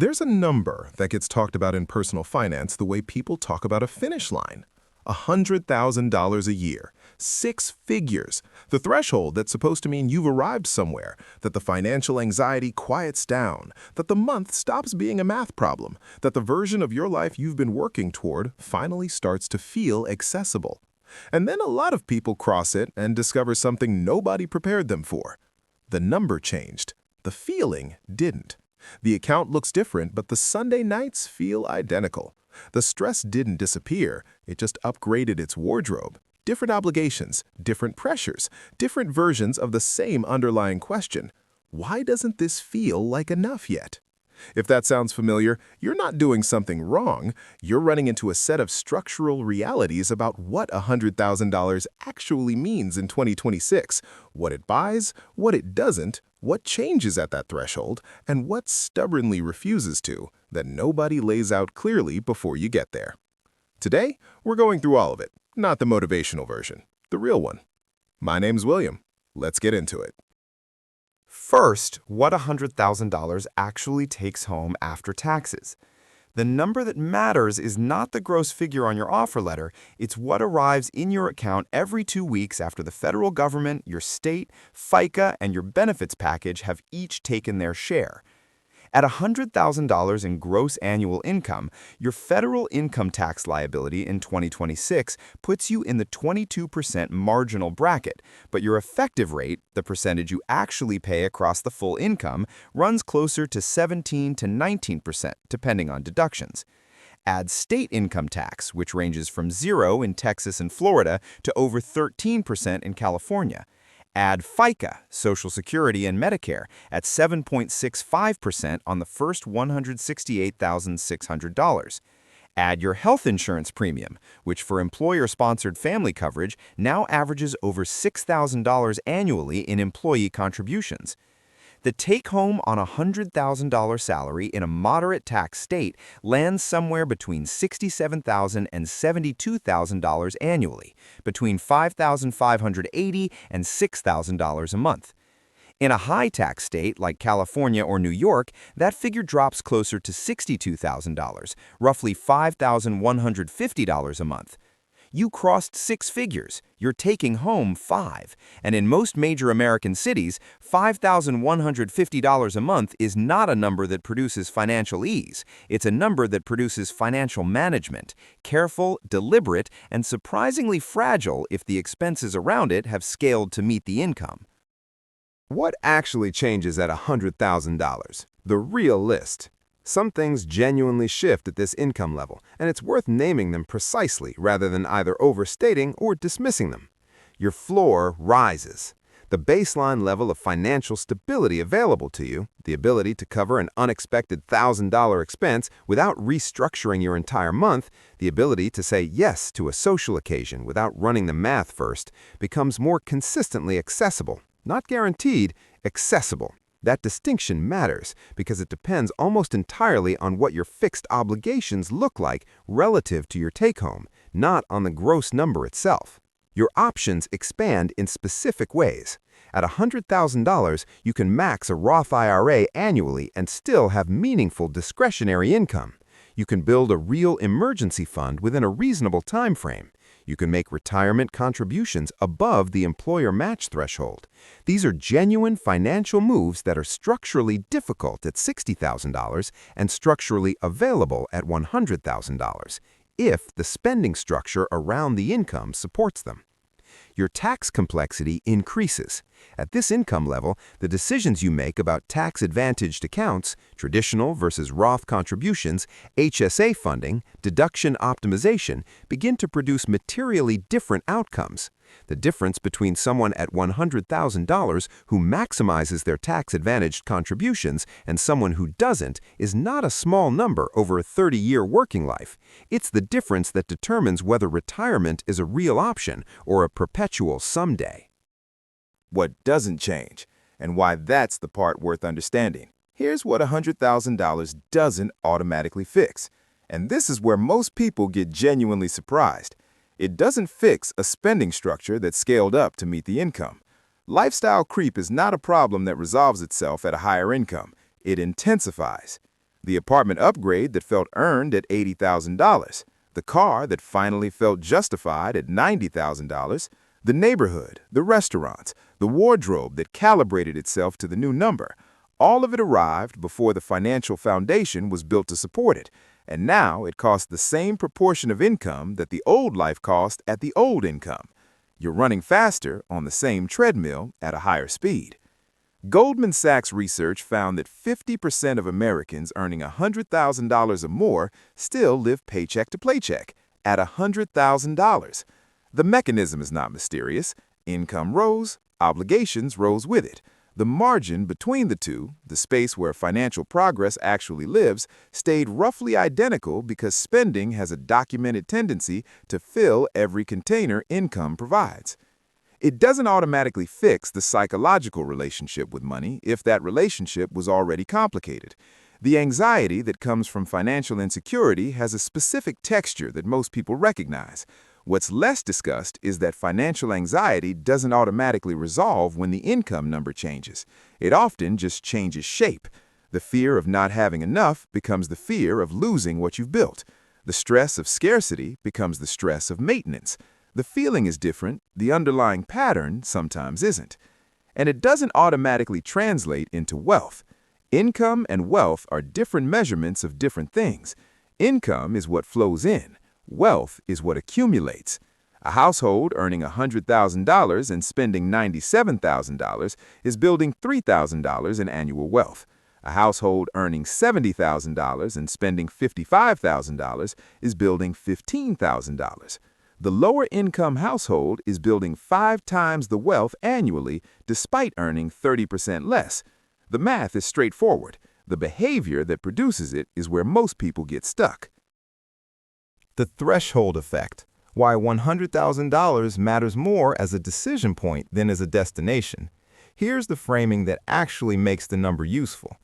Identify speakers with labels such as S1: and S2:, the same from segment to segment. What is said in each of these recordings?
S1: There's a number that gets talked about in personal finance the way people talk about a finish line. $100,000 a year, 6 figures, the threshold that's supposed to mean you've arrived somewhere, that the financial anxiety quiets down, that the month stops being a math problem, that the version of your life you've been working toward finally starts to feel accessible. And then a lot of people cross it and discover something nobody prepared them for. The number changed. The feeling didn't. The account looks different, but the Sunday nights feel identical. The stress didn't disappear, it just upgraded its wardrobe. Different obligations, different pressures, different versions of the same underlying question. Why doesn't this feel like enough yet? If that sounds familiar, you're not doing something wrong. You're running into a set of structural realities about what $100,000 actually means in 2026, what it buys, what it doesn't, what changes at that threshold, and what stubbornly refuses to, that nobody lays out clearly before you get there. Today, we're going through all of it, not the motivational version, the real one. My name's William. Let's get into it.
S2: First, what $100,000 actually takes home after taxes. The number that matters is not the gross figure on your offer letter, it's what arrives in your account every 2 weeks after the federal government, your state, FICA, and your benefits package have each taken their share. At $100,000 in gross annual income, your federal income tax liability in 2026 puts you in the 22% marginal bracket, but your effective rate, the percentage you actually pay across the full income, runs closer to 17 to 19%, depending on deductions. Add state income tax, which ranges from 0 in Texas and Florida to over 13% in California. Add FICA, Social Security, and Medicare at 7.65% on the first $168,600. Add your health insurance premium, which for employer-sponsored family coverage now averages over $6,000 annually in employee contributions. The take-home on a $100,000 salary in a moderate tax state lands somewhere between $67,000 and $72,000 annually, between $5,580 and $6,000 a month. In a high-tax state like California or New York, that figure drops closer to $62,000, roughly $5,150 a month. You crossed 6 figures, you're taking home 5, and in most major American cities, $5,150 a month is not a number that produces financial ease. It's a number that produces financial management, careful, deliberate, and surprisingly fragile if the expenses around it have scaled to meet the income.
S3: What actually changes at $100,000? The real list. Some things genuinely shift at this income level, and it's worth naming them precisely rather than either overstating or dismissing them. Your floor rises. The baseline level of financial stability available to you, the ability to cover an unexpected $1,000 expense without restructuring your entire month, the ability to say yes to a social occasion without running the math first, becomes more consistently accessible. Not guaranteed, accessible. That distinction matters because it depends almost entirely on what your fixed obligations look like relative to your take-home, not on the gross number itself. Your options expand in specific ways. At $100,000, you can max a Roth IRA annually and still have meaningful discretionary income. You can build a real emergency fund within a reasonable time frame. You can make retirement contributions above the employer match threshold. These are genuine financial moves that are structurally difficult at $60,000 and structurally available at $100,000, if the spending structure around the income supports them. Your tax complexity increases. At this income level, the decisions you make about tax-advantaged accounts, traditional versus Roth contributions, HSA funding, deduction optimization, begin to produce materially different outcomes. The difference between someone at $100,000 who maximizes their tax-advantaged contributions and someone who doesn't is not a small number over a 30-year working life. It's the difference that determines whether retirement is a real option or a perpetual someday.
S4: What doesn't change, and why that's the part worth understanding. Here's what $100,000 doesn't automatically fix. And this is where most people get genuinely surprised. It doesn't fix a spending structure that's scaled up to meet the income. Lifestyle creep is not a problem that resolves itself at a higher income. It intensifies. the apartment upgrade that felt earned at $80,000, the car that finally felt justified at $90,000, the neighborhood, the restaurants, the wardrobe that calibrated itself to the new number. All of it arrived before the financial foundation was built to support it, and now it costs the same proportion of income that the old life cost at the old income. You're running faster on the same treadmill at a higher speed. Goldman Sachs research found that 50% of Americans earning $100,000 or more still live paycheck to paycheck at $100,000. The mechanism is not mysterious. Income rose, obligations rose with it. The margin between the two, the space where financial progress actually lives, stayed roughly identical because spending has a documented tendency to fill every container income provides. It doesn't automatically fix the psychological relationship with money if that relationship was already complicated. The anxiety that comes from financial insecurity has a specific texture that most people recognize. What's less discussed is that financial anxiety doesn't automatically resolve when the income number changes. It often just changes shape. The fear of not having enough becomes the fear of losing what you've built. The stress of scarcity becomes the stress of maintenance. The feeling is different, the underlying pattern sometimes isn't. And it doesn't automatically translate into wealth. Income and wealth are different measurements of different things. Income is what flows in. Wealth is what accumulates. A household earning $100,000 and spending $97,000 is building $3,000 in annual wealth. A household earning $70,000 and spending $55,000 is building $15,000. The lower income household is building 5 times the wealth annually despite earning 30% less. The math is straightforward. The behavior that produces it is where most people get stuck.
S2: The threshold effect, why $100,000 matters more as a decision point than as a destination. Here's the framing that actually makes the number useful.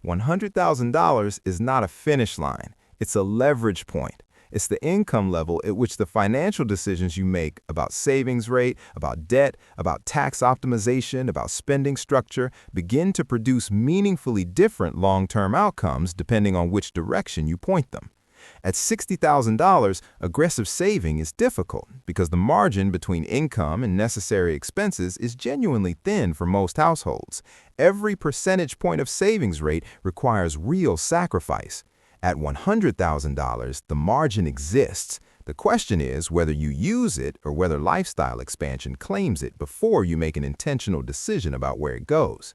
S2: $100,000 is not a finish line. It's a leverage point. It's the income level at which the financial decisions you make about savings rate, about debt, about tax optimization, about spending structure begin to produce meaningfully different long-term outcomes depending on which direction you point them. At $60,000, aggressive saving is difficult because the margin between income and necessary expenses is genuinely thin for most households. Every percentage point of savings rate requires real sacrifice. At $100,000, the margin exists. The question is whether you use it or whether lifestyle expansion claims it before you make an intentional decision about where it goes.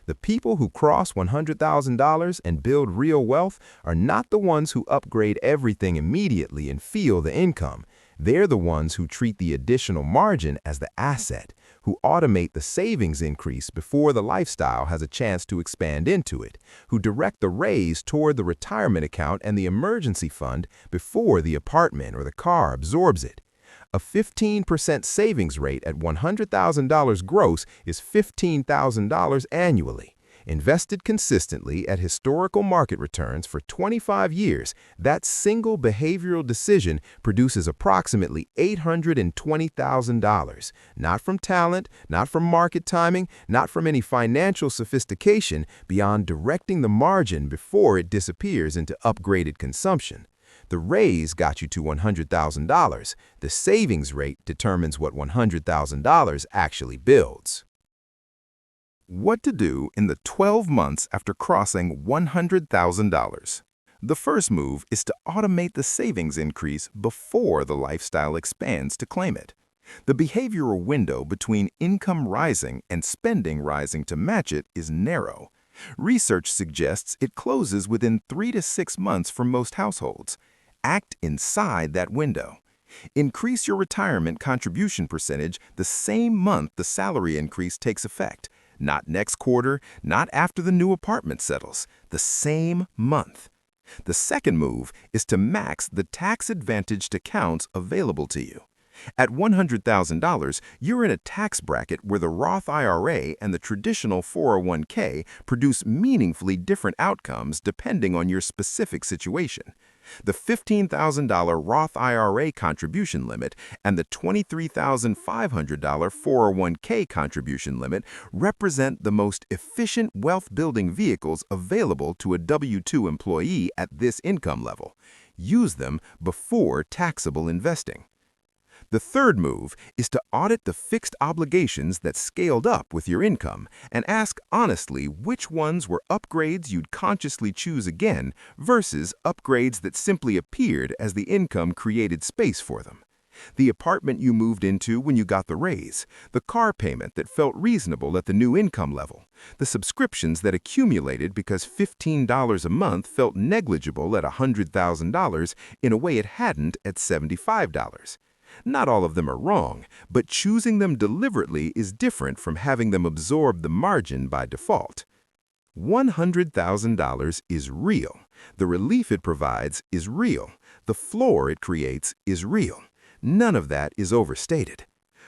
S2: The people who cross $100,000 and build real wealth are not the ones who upgrade everything immediately and feel the income. They're the ones who treat the additional margin as the asset, who automate the savings increase before the lifestyle has a chance to expand into it, who direct the raise toward the retirement account and the emergency fund before the apartment or the car absorbs it. A 15% savings rate at $100,000 gross is $15,000 annually. Invested consistently at historical market returns for 25 years, that single behavioral decision produces approximately $820,000, not from talent, not from market timing, not from any financial sophistication, beyond directing the margin before it disappears into upgraded consumption. The raise got you to $100,000. The savings rate determines what $100,000 actually builds.
S1: What to do in the 12 months after crossing $100,000. The first move is to automate the savings increase before the lifestyle expands to claim it. The behavioral window between income rising and spending rising to match it is narrow. Research suggests it closes within 3 to 6 months for most households. Act inside that window. Increase your retirement contribution percentage the same month the salary increase takes effect. Not next quarter, not after the new apartment settles, the same month. The second move is to max the tax-advantaged accounts available to you. At $100,000, you're in a tax bracket where the Roth IRA and the traditional 401k produce meaningfully different outcomes depending on your specific situation. The $15,000 Roth IRA contribution limit and the $23,500 401k contribution limit represent the most efficient wealth-building vehicles available to a W-2 employee at this income level. Use them before taxable investing. The third move is to audit the fixed obligations that scaled up with your income and ask honestly which ones were upgrades you'd consciously choose again versus upgrades that simply appeared as the income created space for them. The apartment you moved into when you got the raise, the car payment that felt reasonable at the new income level, the subscriptions that accumulated because $15 a month felt negligible at $100,000 in a way it hadn't at $75. Not all of them are wrong, but choosing them deliberately is different from having them absorb the margin by default. $100,000 is real. The relief it provides is real. The floor it creates is real. None of that is overstated.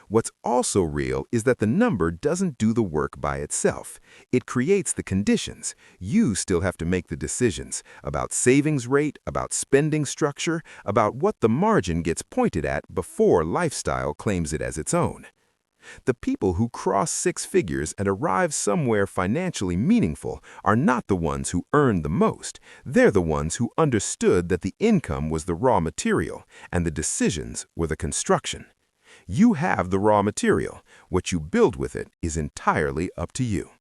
S1: What's also real is that the number doesn't do the work by itself. It creates the conditions. You still have to make the decisions about savings rate, about spending structure, about what the margin gets pointed at before lifestyle claims it as its own. The people who cross six figures and arrive somewhere financially meaningful are not the ones who earned the most. They're the ones who understood that the income was the raw material and the decisions were the construction. You have the raw material. What you build with it is entirely up to you.